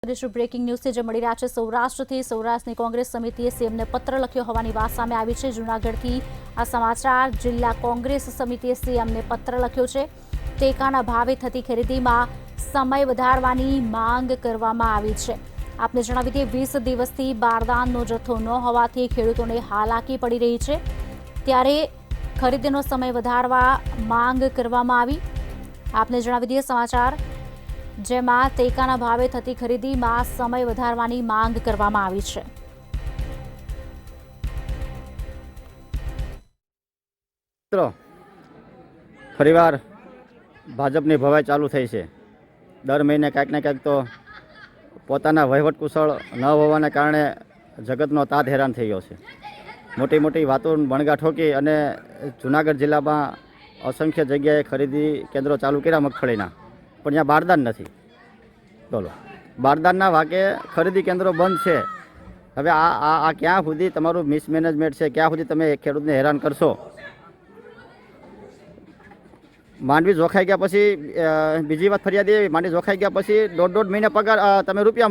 Breaking ન્યૂઝથી જે મળી રહ્યા છે સૌરાષ્ટ્રથી સૌરાષ્ટ્રની કોંગ્રેસ સમિતિએ સીએમને પત્ર લખ્યો હોવાની વાત સામે આવી છે। જૂનાગઢથી આ સમાચાર। જિલ્લા કોંગ્રેસ સમિતિએ સીએમને પત્ર લખ્યો છે। ટેકાના ભાવે થતી ખરીદીમાં સમય વધારવાની માંગ કરવામાં આવી છે। આપને જણાવી દઈએ 20 દિવસથી બારદાનનો જથ્થો ન હોવાથી ખેડૂતોને હાલાકી પડી રહી છે, ત્યારે ખરીદીનો સમય વધારવા માંગ કરવામાં આવી। આપને જણાવી દઈએ સમાચાર, જેમાં ટેકાના ભાવે થતી ખરીદીમાં સમય વધારવાની માંગ કરવામાં આવી છે। મિત્રો ફરીવાર ભાજપની ભવાઈ ચાલુ થઈ છે। દર મહિને કાંઈક ને કાંઈક તો પોતાના વહીવટ કુશળ ન હોવાને કારણે જગતનો તાત હેરાન થઈ ગયો છે। મોટી મોટી વાતો બણગા ઠોકી અને જૂનાગઢ જિલ્લામાં અસંખ્ય જગ્યાએ ખરીદી કેન્દ્રો ચાલુ કર્યા મગફળીના, પણ ત્યાં બારદાન નથી। બોલો, બારદાનના વાકે ખરીદી કેન્દ્રો બંધ છે। હવે આ ક્યાં સુધી તમારું મિસમેનેજમેન્ટ છે? ક્યાં સુધી તમે ખેડૂતને હેરાન કરશો? માંડવી જોખાઈ ગયા પછી બીજી વાત ફરિયાદ એવી, માંડવી જોખાઈ ગયા પછી દોઢ મહિને પગાર તમે રૂપિયા